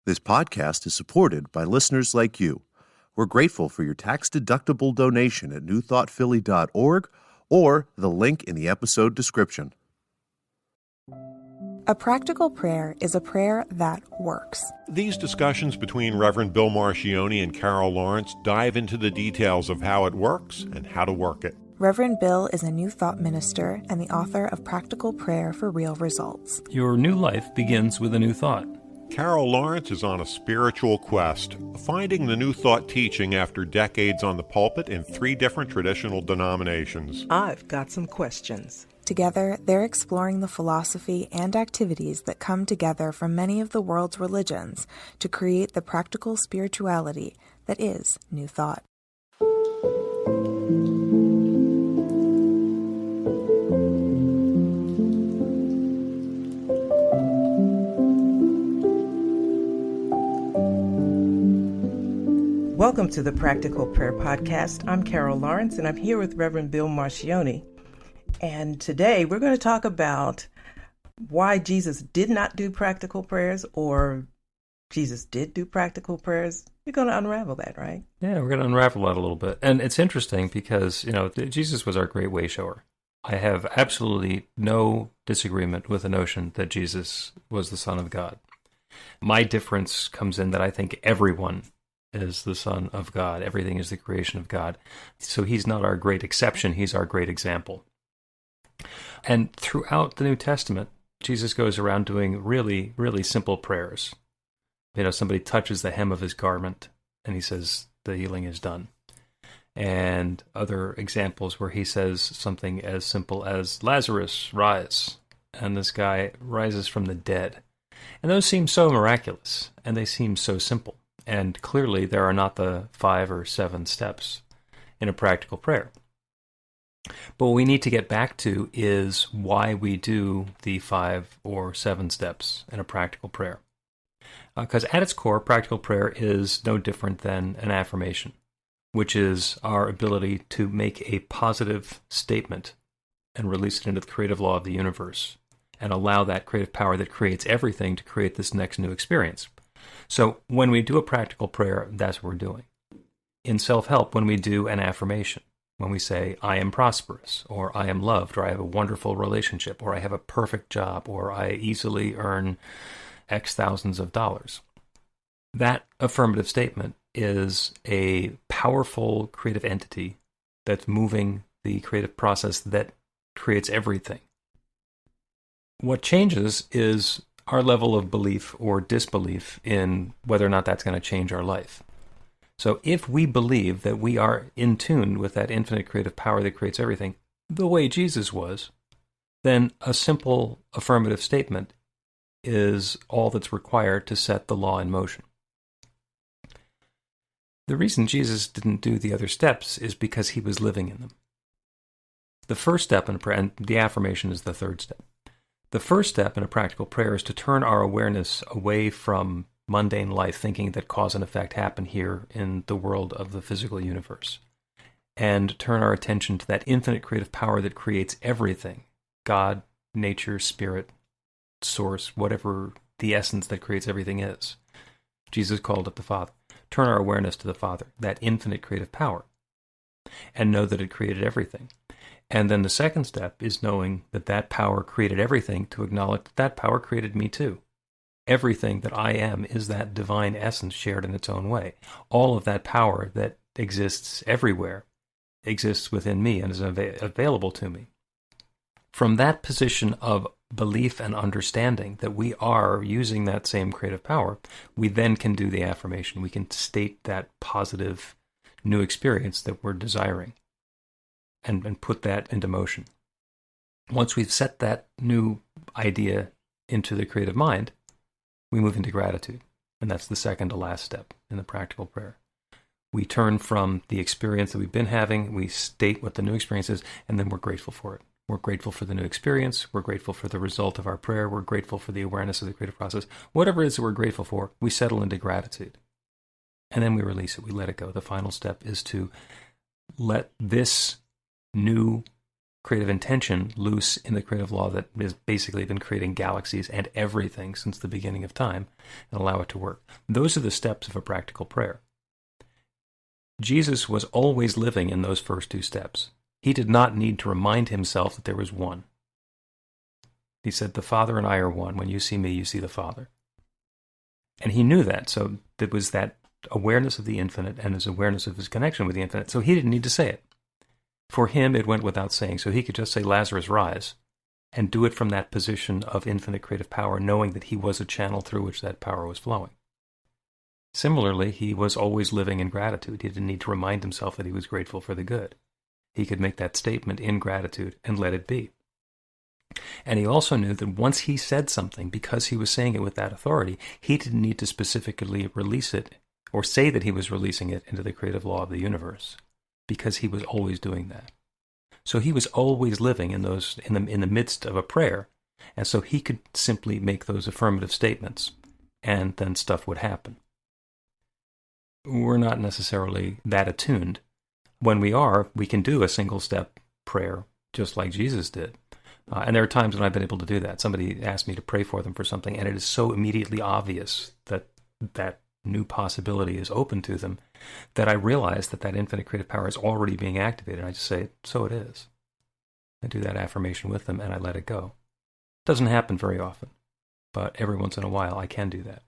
This podcast is supported by listeners like you. We're grateful for your tax-deductible donation at newthoughtphilly.org or the link in the episode description. A practical prayer is a prayer that works. These discussions between Reverend Bill Marcioni and Carol Lawrence dive into the details of how it works and how to work it. Reverend Bill is a New Thought minister and the author of Practical Prayer for Real Results. Your new life begins with a new thought. Carol Lawrence is on a spiritual quest, finding the New Thought teaching after decades on the pulpit in 3 different traditional denominations. I've got some questions. Together, they're exploring the philosophy and activities that come together from many of the world's religions to create the practical spirituality that is New Thought. Welcome to the Practical Prayer Podcast. I'm Carol Lawrence, and I'm here with Reverend Bill Marcioni. And today we're going to talk about why Jesus did not do practical prayers, or Jesus did do practical prayers. We're going to unravel that, right? Yeah, we're going to unravel that a little bit. And it's interesting because, Jesus was our great way shower. I have absolutely no disagreement with the notion that Jesus was the Son of God. My difference comes in that I think everyone is the Son of God. Everything is the creation of God. So he's not our great exception, he's our great example. And throughout the New Testament, Jesus goes around doing really, really simple prayers. Somebody touches the hem of his garment, and he says, the healing is done. And other examples where he says something as simple as, Lazarus, rise. And this guy rises from the dead. And those seem so miraculous, and they seem so simple. And clearly there are not the 5 or 7 steps in a practical prayer. But what we need to get back to is why we do the 5 or 7 steps in a practical prayer. Because at its core, practical prayer is no different than an affirmation, which is our ability to make a positive statement and release it into the creative law of the universe and allow that creative power that creates everything to create this next new experience. So when we do a practical prayer, that's what we're doing. In self-help, when we do an affirmation, when we say, I am prosperous, or I am loved, or I have a wonderful relationship, or I have a perfect job, or I easily earn X thousands of dollars, that affirmative statement is a powerful creative entity that's moving the creative process that creates everything. What changes is our level of belief or disbelief in whether or not that's going to change our life. So if we believe that we are in tune with that infinite creative power that creates everything, the way Jesus was, then a simple affirmative statement is all that's required to set the law in motion. The reason Jesus didn't do the other steps is because he was living in them. The first step in a prayer, and the affirmation is the third step. The first step in a practical prayer is to turn our awareness away from mundane life, thinking that cause and effect happen here in the world of the physical universe, and turn our attention to that infinite creative power that creates everything, God, nature, spirit, source, whatever the essence that creates everything is. Jesus called it the Father. Turn our awareness to the Father, that infinite creative power, and know that it created everything. And then the second step is knowing that that power created everything, to acknowledge that that power created me too. Everything that I am is that divine essence shared in its own way. All of that power that exists everywhere exists within me and is available to me. From that position of belief and understanding that we are using that same creative power, we then can do the affirmation. We can state that positive new experience that we're desiring and put that into motion. Once we've set that new idea into the creative mind, we move into gratitude. And that's the second to last step in the practical prayer. We turn from the experience that we've been having, we state what the new experience is, and then we're grateful for it. We're grateful for the new experience. We're grateful for the result of our prayer. We're grateful for the awareness of the creative process. Whatever it is that we're grateful for, we settle into gratitude. And then we release it. We let it go. The final step is to let this new creative intention loose in the creative law that has basically been creating galaxies and everything since the beginning of time, and allow it to work. Those are the steps of a practical prayer. Jesus was always living in those first two steps. He did not need to remind himself that there was one. He said, "The Father and I are one. When you see me, you see the Father." And he knew that, so there was that awareness of the infinite and his awareness of his connection with the infinite, so he didn't need to say it. For him, it went without saying, so he could just say, "Lazarus, rise," and do it from that position of infinite creative power, knowing that he was a channel through which that power was flowing. Similarly, he was always living in gratitude. He didn't need to remind himself that he was grateful for the good. He could make that statement in gratitude and let it be. And he also knew that once he said something, because he was saying it with that authority, he didn't need to specifically release it or say that he was releasing it into the creative law of the universe, because he was always doing that. So he was always living in the midst of a prayer, and so he could simply make those affirmative statements, and then stuff would happen. We're not necessarily that attuned. When we are, we can do a single-step prayer, just like Jesus did. And there are times when I've been able to do that. Somebody asked me to pray for them for something, and it is so immediately obvious that that new possibility is open to them that I realize that that infinite creative power is already being activated. I just say, "So it is." I do that affirmation with them, and I let it go. It doesn't happen very often, but every once in a while I can do that.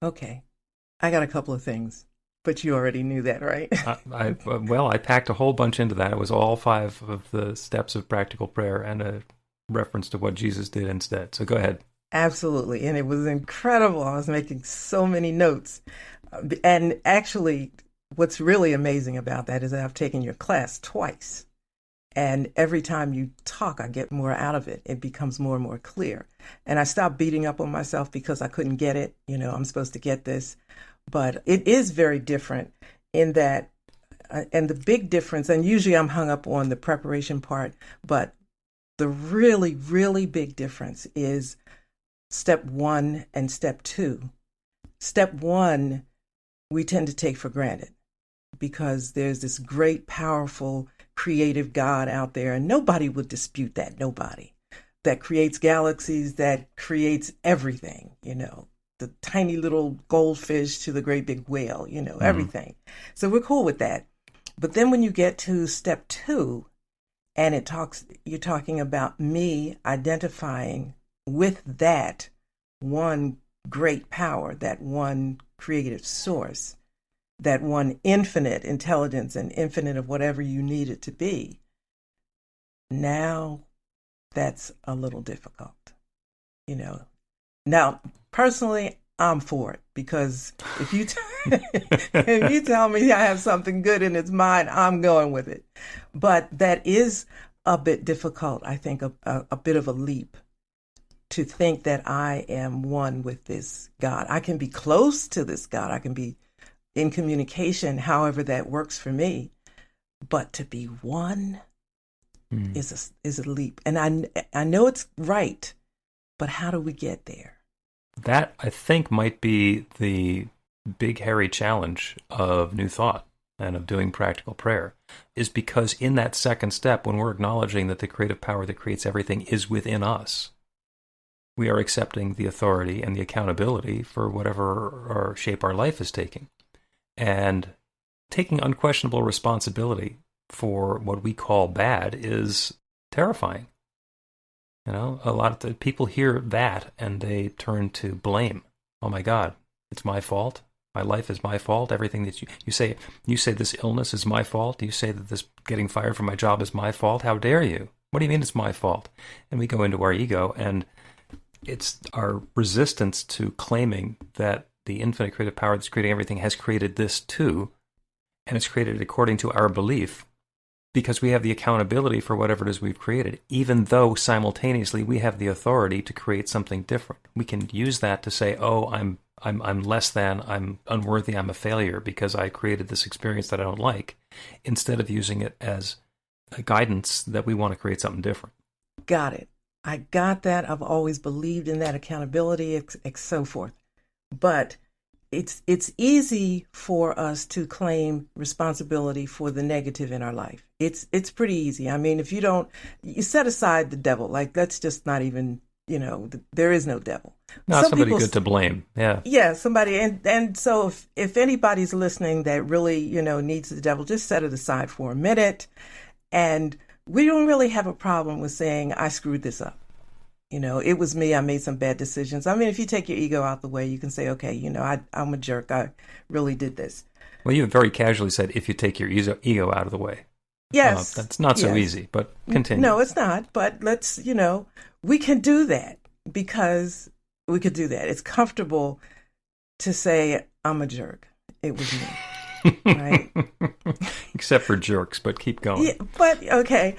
Okay. I got a couple of things, but you already knew that, right? I packed a whole bunch into that. It was all 5 of the steps of practical prayer and a reference to what Jesus did instead. So go ahead. Absolutely. And it was incredible. I was making so many notes. And actually, what's really amazing about that is that I've taken your class twice. And every time you talk, I get more out of it. It becomes more and more clear. And I stopped beating up on myself because I couldn't get it. I'm supposed to get this. But it is very different in that, and the big difference, and usually I'm hung up on the preparation part, but the really, really big difference is step 1 and step 2. Step 1, we tend to take for granted because there's this great, powerful, creative God out there, and nobody would dispute that, nobody, that creates galaxies, that creates everything, the tiny little goldfish to the great big whale, everything. So we're cool with that. But then when you get to step 2, and you're talking about me identifying with that one great power, that one creative source, that one infinite intelligence and infinite of whatever you need it to be. Now that's a little difficult, Now, personally, I'm for it, because if you if you tell me I have something good in its mind, I'm going with it. But that is a bit difficult, I think, a bit of a leap to think that I am one with this God. I can be close to this God. I can be in communication, however that works for me. But to be one is a leap. And I know it's right, but how do we get there? That, I think, might be the big, hairy challenge of New Thought and of doing practical prayer, is because in that second step, when we're acknowledging that the creative power that creates everything is within us, we are accepting the authority and the accountability for whatever shape our life is taking, and taking unquestionable responsibility for what we call bad is terrifying. A lot of the people hear that and they turn to blame. Oh my God, it's my fault. My life is my fault. Everything that you say this illness is my fault. You say that this getting fired from my job is my fault. How dare you? What do you mean it's my fault? And we go into our ego, and it's our resistance to claiming that the infinite creative power that's creating everything has created this too, and it's created according to our belief, because we have the accountability for whatever it is we've created, even though simultaneously we have the authority to create something different. We can use that to say, "Oh, I'm less than, I'm unworthy, I'm a failure because I created this experience that I don't like," instead of using it as a guidance that we want to create something different. Got it. I got that. I've always believed in that accountability, so forth. But it's easy for us to claim responsibility for the negative in our life. It's pretty easy. I mean, if you set aside the devil, like that's just not even, there is no devil. Not somebody good to blame. Yeah. Yeah, somebody. And so if anybody's listening that really, needs the devil, just set it aside for a minute. And we don't really have a problem with saying, I screwed this up. It was me. I made some bad decisions. I mean, if you take your ego out the way, you can say, okay, I'm a jerk. I really did this. Well, you very casually said, if you take your ego out of the way. Yes. That's not so easy, but continue. No, it's not. But let's, we can do that because we could do that. It's comfortable to say, I'm a jerk. It was me. Right? Except for jerks, but keep going. Yeah, but, okay.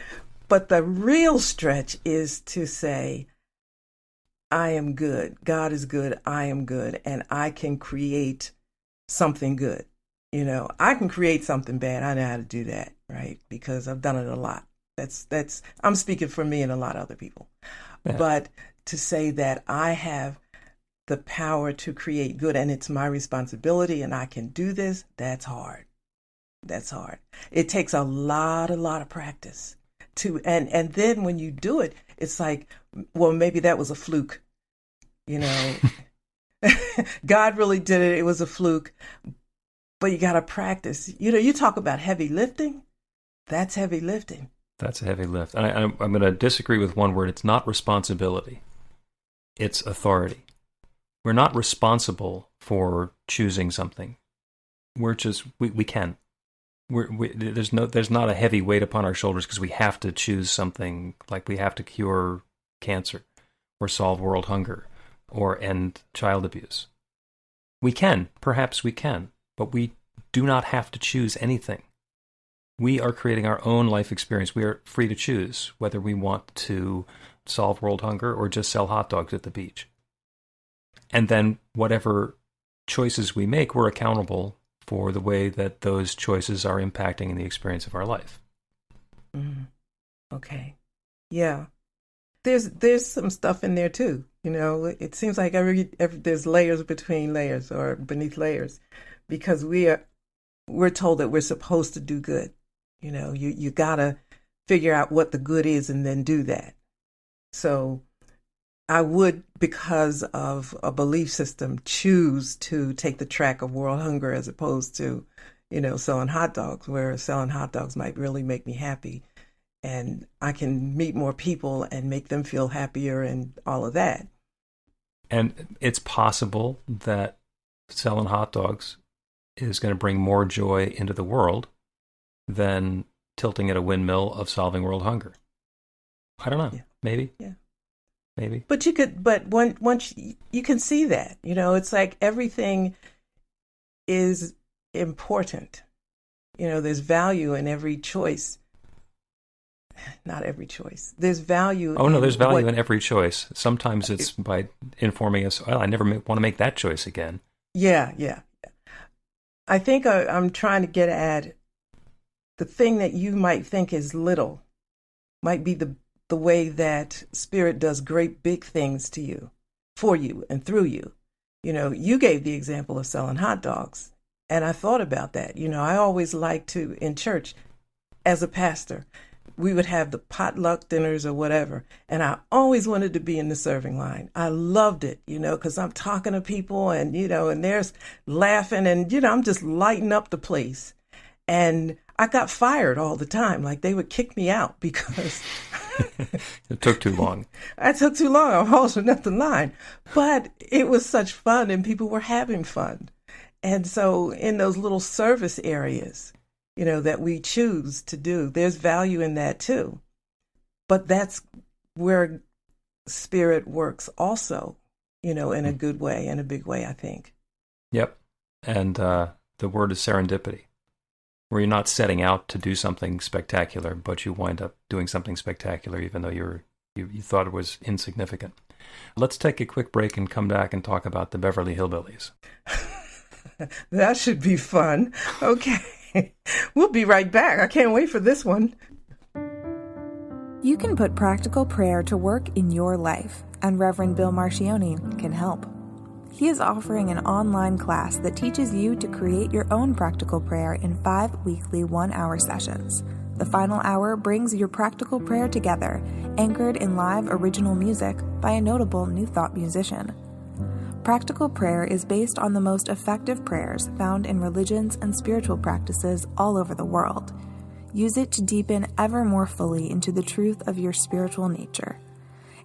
But the real stretch is to say, I am good. God is good. I am good. And I can create something good. I can create something bad. I know how to do that, right? Because I've done it a lot. I'm speaking for me and a lot of other people. Yeah. But to say that I have the power to create good and it's my responsibility and I can do this, that's hard. That's hard. It takes a lot of practice. And then when you do it, it's like, well, maybe that was a fluke. God really did it. It was a fluke. But you got to practice. You talk about heavy lifting. That's heavy lifting. That's a heavy lift. And I'm going to disagree with one word. It's not responsibility. It's authority. We're not responsible for choosing something. We're just, we can. There's not a heavy weight upon our shoulders because we have to choose something, like we have to cure cancer or solve world hunger or end child abuse. Perhaps we can, but we do not have to choose anything. We are creating our own life experience. We are free to choose whether we want to solve world hunger or just sell hot dogs at the beach. And then whatever choices we make, we're accountable for the way that those choices are impacting the experience of our life. Mm. Okay. Yeah. There's some stuff in there too. It seems like every there's layers between layers or beneath layers, because we're told that we're supposed to do good. You gotta figure out what the good is and then do that. So I would, because of a belief system, choose to take the track of world hunger as opposed to, selling hot dogs, where selling hot dogs might really make me happy. And I can meet more people and make them feel happier and all of that. And it's possible that selling hot dogs is going to bring more joy into the world than tilting at a windmill of solving world hunger. I don't know. Yeah. Maybe. Yeah. Maybe. But once you can see that, it's like everything is important. There's value in every choice. Not every choice. There's value. Oh, no, there's value in every choice. Sometimes it's by informing us, well, I never want to make that choice again. Yeah. I think I'm trying to get at the thing that you might think is little might be the way that Spirit does great big things to you, for you, and through you. You gave the example of selling hot dogs, and I thought about that. I always liked to, in church, as a pastor, we would have the potluck dinners or whatever, and I always wanted to be in the serving line. I loved it, because I'm talking to people and, and there's laughing and, I'm just lighting up the place. And I got fired all the time. Like they would kick me out because it took too long. I took too long. I'm holding up the line. But it was such fun and people were having fun. And so in those little service areas, that we choose to do, there's value in that too. But that's where Spirit works also, in a good way, in a big way, I think. Yep. And the word is serendipity, where you're not setting out to do something spectacular, but you wind up doing something spectacular even though you thought it was insignificant. Let's take a quick break and come back and talk about the Beverly Hillbillies. That should be fun. Okay. We'll be right back. I can't wait for this one. You can put practical prayer to work in your life, and Reverend Bill Marcioni can help. He is offering an online class that teaches you to create your own practical prayer in 5 weekly 1-hour sessions. The final hour brings your practical prayer together, anchored in live original music by a notable New Thought musician. Practical prayer is based on the most effective prayers found in religions and spiritual practices all over the world. Use it to deepen ever more fully into the truth of your spiritual nature.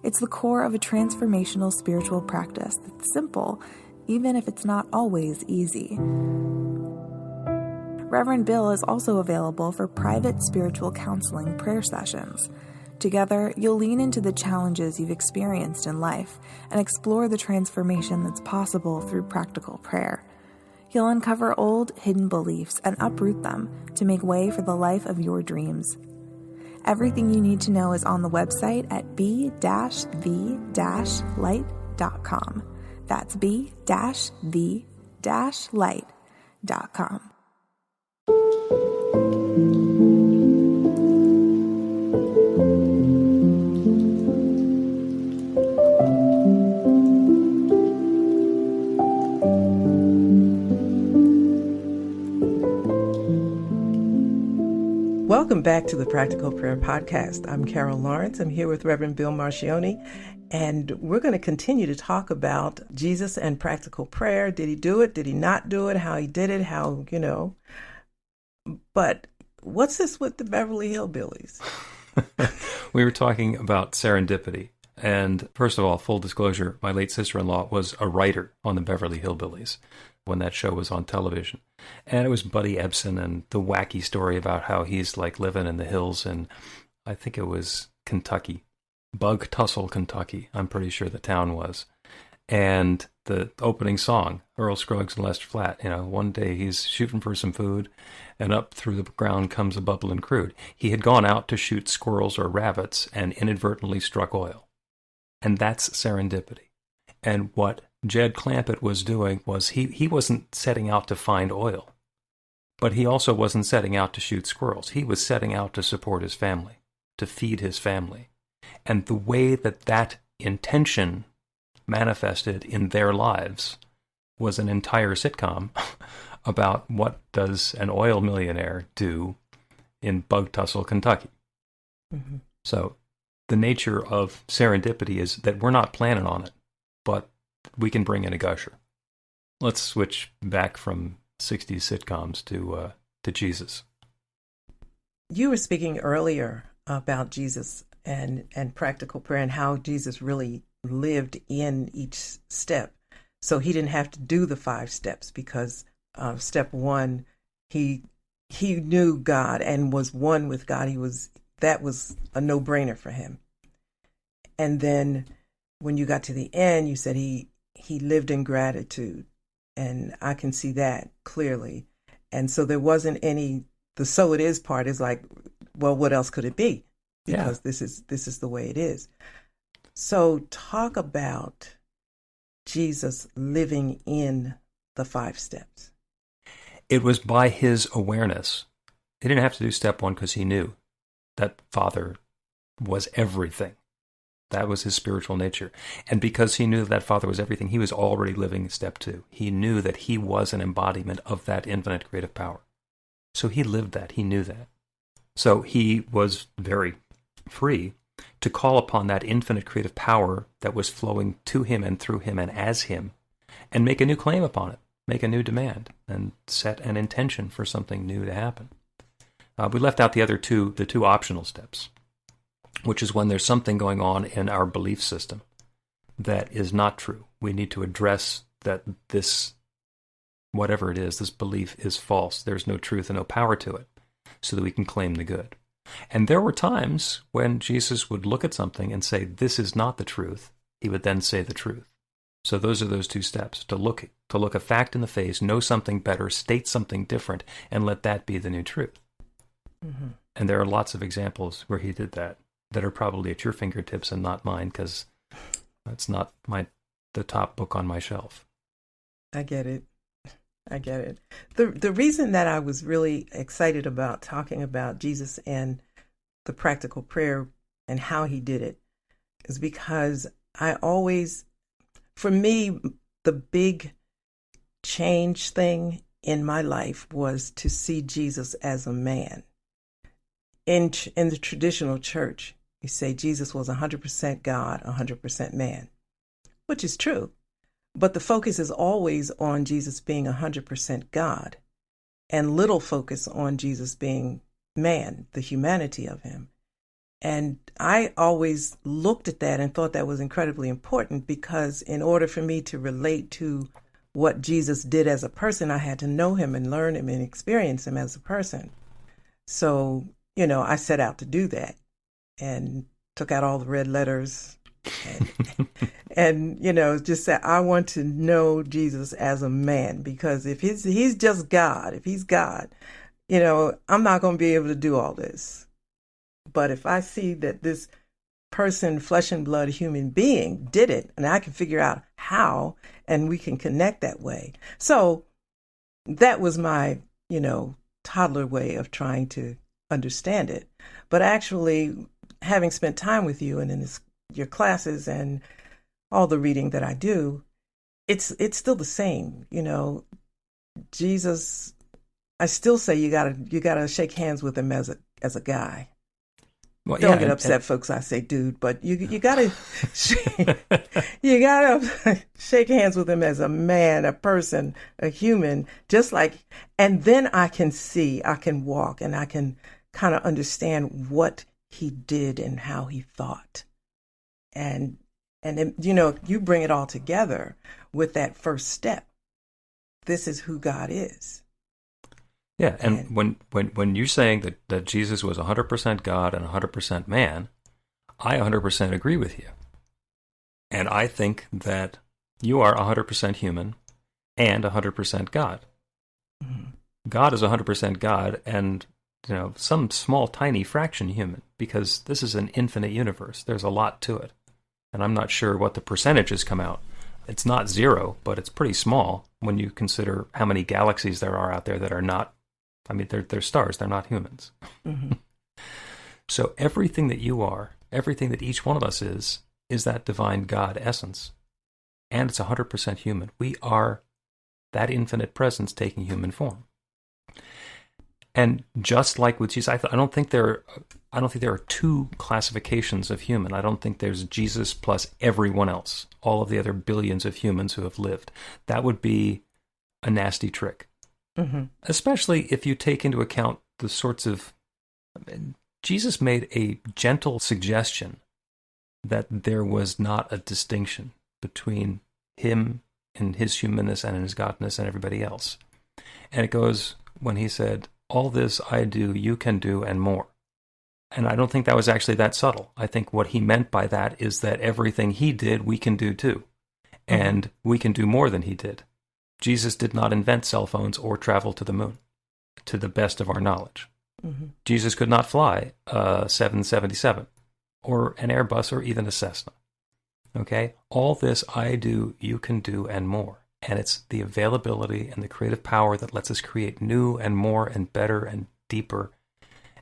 It's the core of a transformational spiritual practice that's simple, even if it's not always easy. Reverend Bill is also available for private spiritual counseling prayer sessions. Together, you'll lean into the challenges you've experienced in life and explore the transformation that's possible through practical prayer. He'll uncover old, hidden beliefs and uproot them to make way for the life of your dreams. Everything you need to know is on the website at b-the-light.com. That's b-the-light.com. Welcome back to the Practical Prayer Podcast. I'm Carol Lawrence. I'm here with Reverend Bill Marcioni, and we're going to continue to talk about Jesus and practical prayer. Did he do it? Did he not do it? How he did it? How, But what's this with the Beverly Hillbillies? We were talking about serendipity. And first of all, full disclosure, my late sister-in-law was a writer on the Beverly Hillbillies when that show was on television. And it was Buddy Ebsen and the wacky story about how he's like living in the hills in, I think it was Kentucky, Bug Tussle, Kentucky. I'm pretty sure the town was. And the opening song, Earl Scruggs and Lester Flatt, one day he's shooting for some food and up through the ground comes a bubbling crude. He had gone out to shoot squirrels or rabbits and inadvertently struck oil. And that's serendipity. And what Jed Clampett was doing was he wasn't setting out to find oil, but he also wasn't setting out to shoot squirrels. He was setting out to support his family, to feed his family. And the way that intention manifested in their lives was an entire sitcom about what does an oil millionaire do in Bug Tussle, Kentucky. Mm-hmm. So the nature of serendipity is that we're not planning on it, but we can bring in a gusher. Let's switch back from 60s sitcoms to Jesus. You were speaking earlier about Jesus and practical prayer and how Jesus really lived in each step. So he didn't have to do the 5 steps because step 1, he knew God and was one with God. That was a no-brainer for him. And then when you got to the end, you said he lived in gratitude. And I can see that clearly. And so there wasn't any, the so it is part is like, well, what else could it be? Because this is the way it is. So talk about Jesus living in the 5 steps. It was by his awareness. He didn't have to do step 1 because he knew that Father was everything. That was his spiritual nature. And because he knew that Father was everything, he was already living step 2. He knew that he was an embodiment of that infinite creative power. So he lived that. He knew that. So he was very free to call upon that infinite creative power that was flowing to him and through him and as him, and make a new claim upon it, make a new demand, and set an intention for something new to happen. We left out the two optional steps, which is when there's something going on in our belief system that is not true. We need to address that this, whatever it is, this belief is false. There's no truth and no power to it, so that we can claim the good. And there were times when Jesus would look at something and say, this is not the truth. He would then say the truth. So those are those 2 steps, to look a fact in the face, know something better, state something different, and let that be the new truth. Mm-hmm. And there are lots of examples where he did that are probably at your fingertips and not mine, because that's not the top book on my shelf. I get it. The reason that I was really excited about talking about Jesus and the practical prayer and how he did it is because for me, the big change thing in my life was to see Jesus as a man. In the traditional church, you say Jesus was 100% God, 100% man, which is true. But the focus is always on Jesus being 100% God, and little focus on Jesus being man, the humanity of him. And I always looked at that and thought that was incredibly important, because in order for me to relate to what Jesus did as a person, I had to know him and learn him and experience him as a person. So, I set out to do that and took out all the red letters and just said, I want to know Jesus as a man, because if he's just God, if he's God, I'm not going to be able to do all this. But if I see that this person, flesh and blood, human being did it, and I can figure out how, and we can connect that way. So that was my, toddler way of trying to understand it. But actually, having spent time with you and in your classes and all the reading that I do, it's still the same. Jesus, I still say you gotta shake hands with him as a guy. Well, Don't get upset, folks. I say, dude, but you gotta shake hands with him as a man, a person, a human, just like. And then I can walk, and I can kind of understand what he did and how he thought, and then, you bring it all together with that first step. This is who God is. Yeah, and when you're saying that Jesus was 100% God and 100% man, I 100% agree with you. And I think that you are 100% human and 100% God. Mm-hmm. God is 100% God and, some small, tiny fraction human, because this is an infinite universe. There's a lot to it. And I'm not sure what the percentages come out. It's not zero, but it's pretty small when you consider how many galaxies there are out there that are not. They're stars, they're not humans. Mm-hmm. So everything that you are, everything that each one of us is that divine God essence. And it's 100% human. We are that infinite presence taking human form. And just like with Jesus, I don't think there are two classifications of human. I don't think there's Jesus plus everyone else, all of the other billions of humans who have lived. That would be a nasty trick. Mm-hmm. Especially if you take into account the sorts of... Jesus made a gentle suggestion that there was not a distinction between him and his humanness and his godness and everybody else. And it goes when he said, all this I do, you can do, and more. And I don't think that was actually that subtle. I think what he meant by that is that everything he did, we can do too. Mm-hmm. And we can do more than he did. Jesus did not invent cell phones or travel to the moon, to the best of our knowledge. Mm-hmm. Jesus could not fly a 777 or an Airbus or even a Cessna. Okay? All this I do, you can do, and more. And it's the availability and the creative power that lets us create new and more and better and deeper,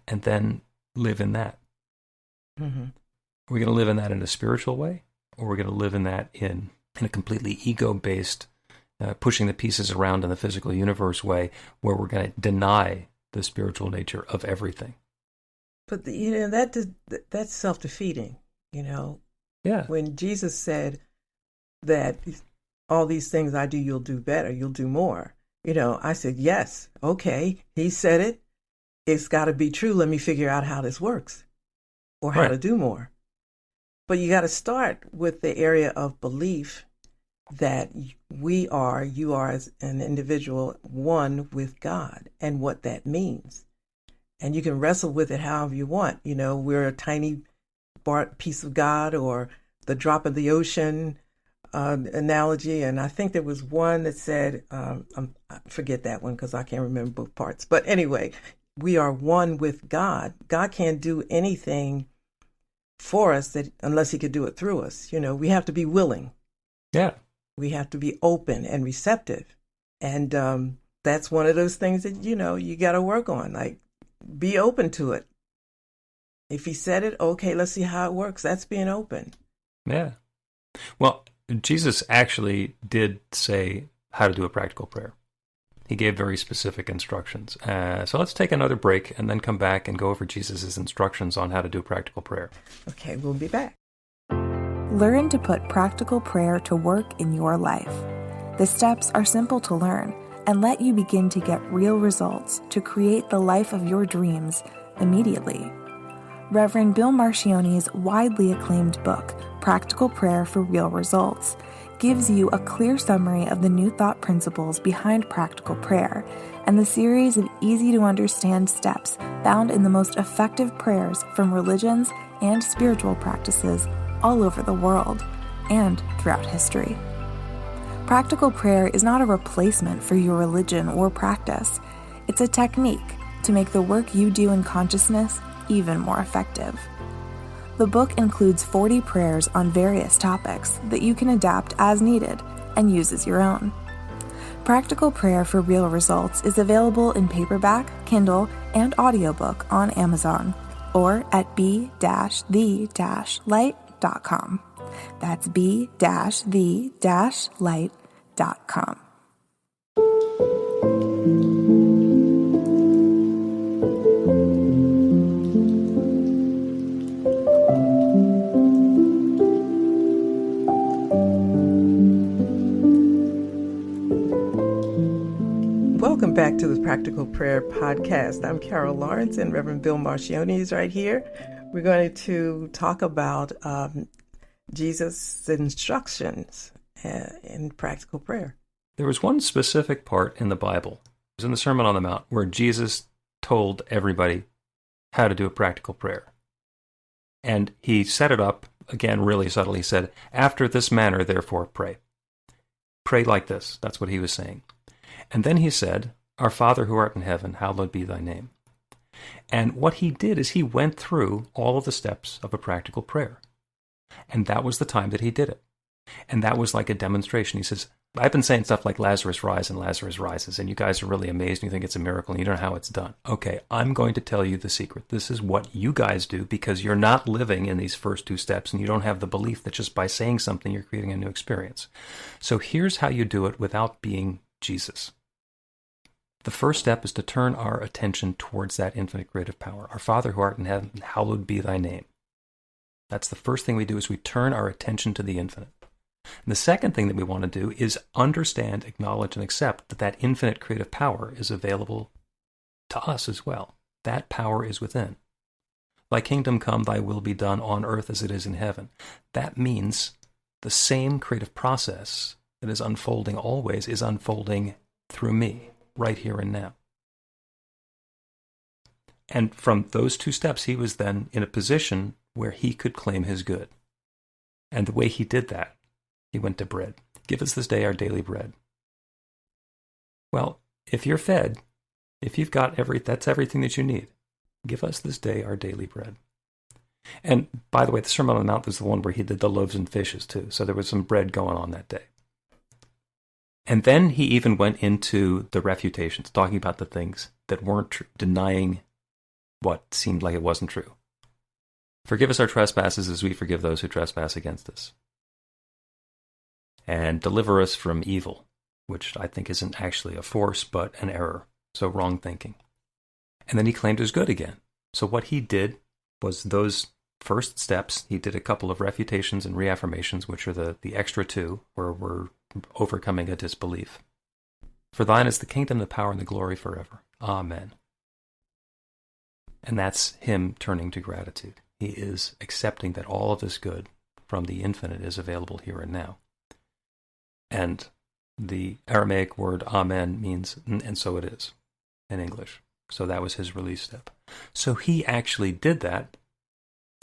and then live in that. Mm-hmm. Are we going to live in that in a spiritual way, or are we going to live in that in a completely ego-based, pushing the pieces around in the physical universe way, where we're going to deny the spiritual nature of everything? But that's self-defeating. Yeah. When Jesus said that all these things I do, you'll do better, you'll do more. I said, yes, okay. He said it. It's got to be true. Let me figure out how this works, or how to do more. But you got to start with the area of belief that you are as an individual one with God, and what that means. And you can wrestle with it however you want. We're a tiny piece of God, or the drop of the ocean analogy. And I think there was one that said, I forget that one because I can't remember both parts. But anyway, we are one with God. God can't do anything for us unless he could do it through us. We have to be willing. Yeah. We have to be open and receptive. And that's one of those things that, you got to work on. Like, be open to it. If he said it, okay, let's see how it works. That's being open. Yeah. Well, Jesus actually did say how to do a practical prayer. He gave very specific instructions. So let's take another break and then come back and go over Jesus' instructions on how to do practical prayer. Okay, we'll be back. Learn to put practical prayer to work in your life. The steps are simple to learn and let you begin to get real results to create the life of your dreams immediately. Reverend Bill Marcioni's widely acclaimed book, Practical Prayer for Real Results, gives you a clear summary of the New Thought principles behind practical prayer and the series of easy-to-understand steps found in the most effective prayers from religions and spiritual practices all over the world and throughout history. Practical prayer is not a replacement for your religion or practice. It's a technique to make the work you do in consciousness even more effective. The book includes 40 prayers on various topics that you can adapt as needed and use as your own. Practical Prayer for Real Results is available in paperback, Kindle, and audiobook on Amazon or at b-the-light.com. That's b-the-light.com. Welcome back to the Practical Prayer Podcast. I'm Carol Lawrence and Reverend Bill Marcioni is right here. We're going to talk about Jesus' instructions in practical prayer. There was one specific part in the Bible, it was in the Sermon on the Mount, where Jesus told everybody how to do a practical prayer. And he set it up, again, really subtly. He said, after this manner, therefore, pray. Pray like this. That's what he was saying. And then he said, Our Father who art in heaven, hallowed be thy name. And what he did is he went through all of the steps of a practical prayer. And that was the time that he did it. And that was like a demonstration. He says, I've been saying stuff like Lazarus rise and Lazarus rises, and you guys are really amazed and you think it's a miracle and you don't know how it's done. Okay, I'm going to tell you the secret. This is what you guys do because you're not living in these first two steps and you don't have the belief that just by saying something you're creating a new experience. So here's how you do it without being Jesus. The first step is to turn our attention towards that infinite creative power. Our Father who art in heaven, hallowed be thy name. That's the first thing we do is we turn our attention to the infinite. And the second thing that we want to do is understand, acknowledge, and accept that that infinite creative power is available to us as well. That power is within. Thy kingdom come, thy will be done on earth as it is in heaven. That means the same creative process that is unfolding always is unfolding through me, right here and now. And from those two steps, he was then in a position where he could claim his good. And the way he did that, he went to bread. Give us this day our daily bread. Well, if you're fed, if you've got that's everything that you need. Give us this day our daily bread. And by the way, the Sermon on the Mount was the one where he did the loaves and fishes too. So there was some bread going on that day. And then he even went into the refutations, talking about the things that weren't true, denying what seemed like it wasn't true. Forgive us our trespasses as we forgive those who trespass against us. And deliver us from evil, which I think isn't actually a force, but an error. So wrong thinking. And then he claimed his good again. So what he did was those first steps. He did a couple of refutations and reaffirmations, which are the extra two, where we're overcoming a disbelief. For thine is the kingdom, the power, and the glory forever. Amen. And that's him turning to gratitude. He is accepting that all of this good from the infinite is available here and now. And the Aramaic word amen means, and so it is, in English. So that was his release step. So he actually did that,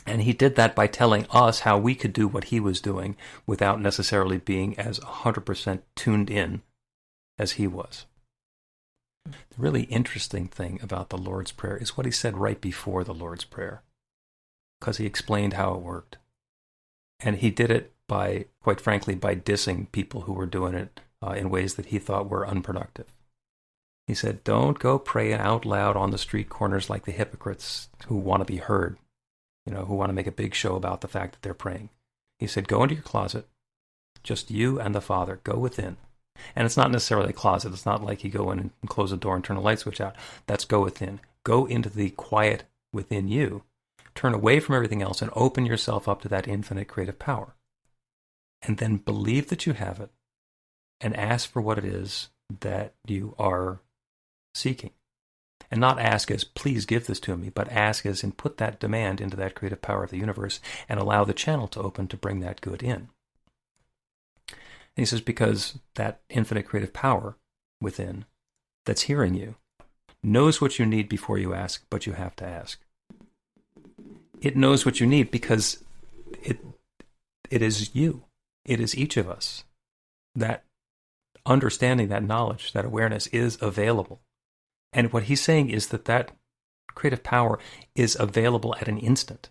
and he did that by telling us how we could do what he was doing without necessarily being as 100% tuned in as he was. The really interesting thing about the Lord's Prayer is what he said right before the Lord's Prayer, because he explained how it worked. And he did it by, quite frankly, by dissing people who were doing it in ways that he thought were unproductive. He said, don't go praying out loud on the street corners like the hypocrites who want to be heard, who want to make a big show about the fact that they're praying. He said, go into your closet, just you and the Father. Go within. And it's not necessarily a closet. It's not like you go in and close the door and turn the light switch out. That's go within. Go into the quiet within you. Turn away from everything else and open yourself up to that infinite creative power. And then believe that you have it and ask for what it is that you are seeking. And not ask as, please give this to me, but ask as, and put that demand into that creative power of the universe and allow the channel to open to bring that good in. And he says, because that infinite creative power within that's hearing you knows what you need before you ask, but you have to ask. It knows what you need because it is you. It is each of us. That understanding, that knowledge, that awareness is available. And what he's saying is that creative power is available at an instant.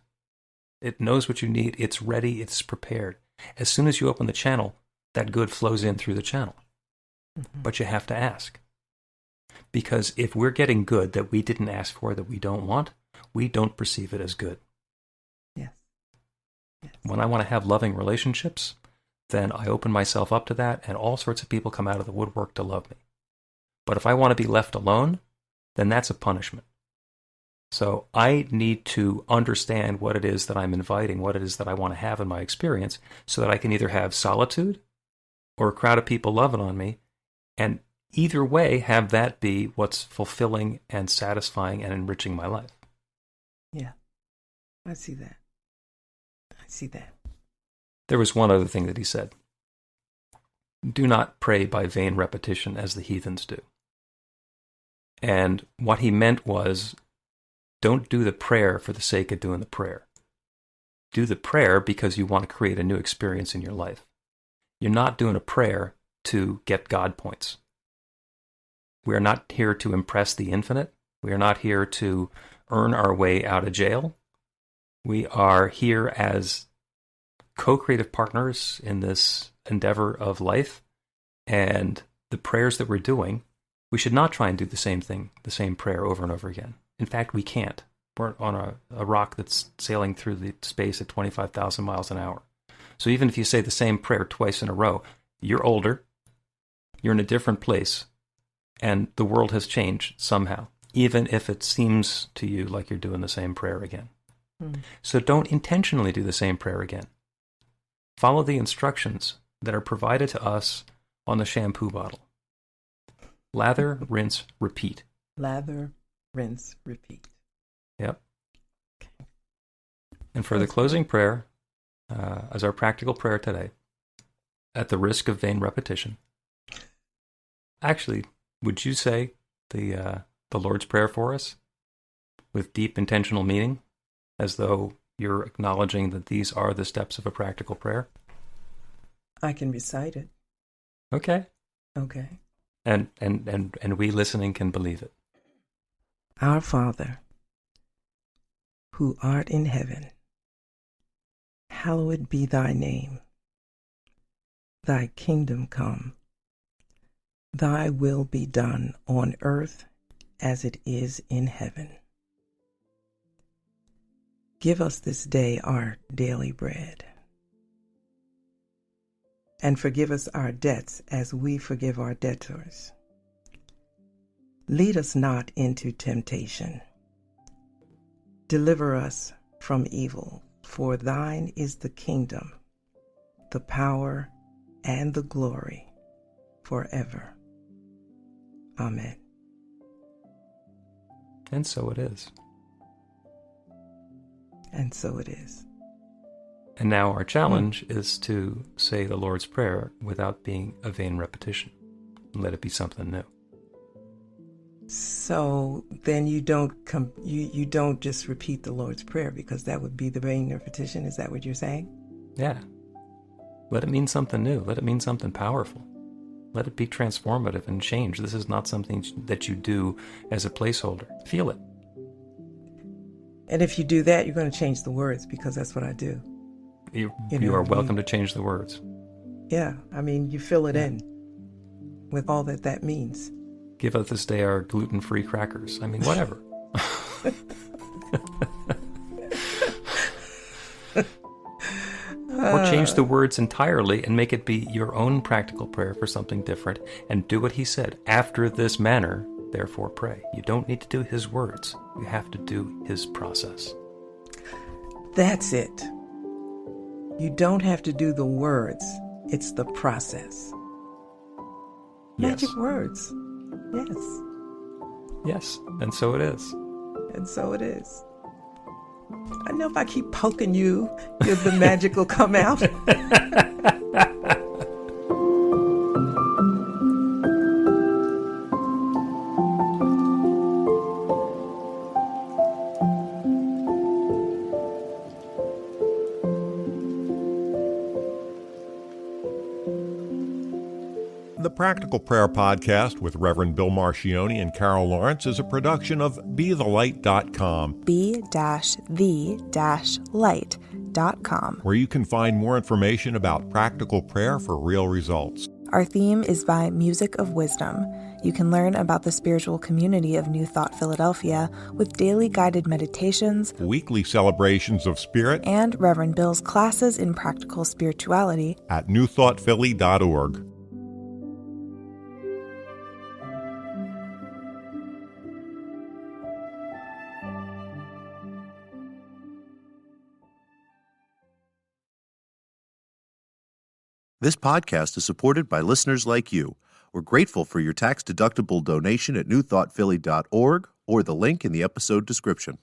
It knows what you need. It's ready. It's prepared. As soon as you open the channel, that good flows in through the channel. Mm-hmm. But you have to ask. Because if we're getting good that we didn't ask for, that we don't want, we don't perceive it as good. Yes. Yes. When I want to have loving relationships, then I open myself up to that, and all sorts of people come out of the woodwork to love me. But if I want to be left alone, then that's a punishment. So I need to understand what it is that I'm inviting, what it is that I want to have in my experience, so that I can either have solitude or a crowd of people loving on me, and either way have that be what's fulfilling and satisfying and enriching my life. Yeah, I see that. I see that. There was one other thing that he said. Do not pray by vain repetition as the heathens do. And what he meant was, don't do the prayer for the sake of doing the prayer. Do the prayer because you want to create a new experience in your life. You're not doing a prayer to get God points. We are not here to impress the infinite. We are not here to earn our way out of jail. We are here as co-creative partners in this endeavor of life. And the prayers that we're doing, we should not try and do the same thing, the same prayer over and over again. In fact, we can't. We're on a rock that's sailing through the space at 25,000 miles an hour. So even if you say the same prayer twice in a row, you're older, you're in a different place, and the world has changed somehow, even if it seems to you like you're doing the same prayer again. So don't intentionally do the same prayer again. Follow the instructions that are provided to us on the shampoo bottle. Lather, rinse, repeat. Lather, rinse, repeat. Yep. Okay. And for the closing prayer, as our practical prayer today, at the risk of vain repetition, actually, would you say the Lord's Prayer for us with deep intentional meaning, as though you're acknowledging that these are the steps of a practical prayer? I can recite it. Okay. Okay. And we listening can believe it. Our Father, who art in heaven, hallowed be thy name. Thy kingdom come. Thy will be done on earth as it is in heaven. Give us this day our daily bread. And forgive us our debts as we forgive our debtors. Lead us not into temptation. Deliver us from evil, for thine is the kingdom, the power, and the glory forever. Amen. And so it is. And so it is. And now our challenge is to say the Lord's Prayer without being a vain repetition. Let it be something new. So then you don't you don't just repeat the Lord's Prayer, because that would be the vain repetition. Is that what you're saying? Yeah. Let it mean something new. Let it mean something powerful. Let it be transformative and change. This is not something that you do as a placeholder. Feel it. And if you do that, you're going to change the words, because that's what I do. You are welcome to change the words. Yeah, I mean, you fill it in with all that means. Give us this day our gluten-free crackers. I mean, whatever. Or change the words entirely and make it be your own practical prayer for something different, and do what he said. After this manner, therefore pray. You don't need to do his words. You have to do his process. That's it. You don't have to do the words. It's the process. Magic words. Yes. Yes, and so it is. And so it is. I know if I keep poking you, the magic will come out. The Practical Prayer Podcast with Reverend Bill Marcioni and Carol Lawrence is a production of BeTheLight.com, be-the-light.com, where you can find more information about practical prayer for real results. Our theme is by Music of Wisdom. You can learn about the spiritual community of New Thought Philadelphia with daily guided meditations, Weekly celebrations of spirit, and Reverend Bill's classes in practical spirituality at newthoughtphilly.org. This podcast is supported by listeners like you. We're grateful for your tax-deductible donation at newthoughtphilly.org or the link in the episode description.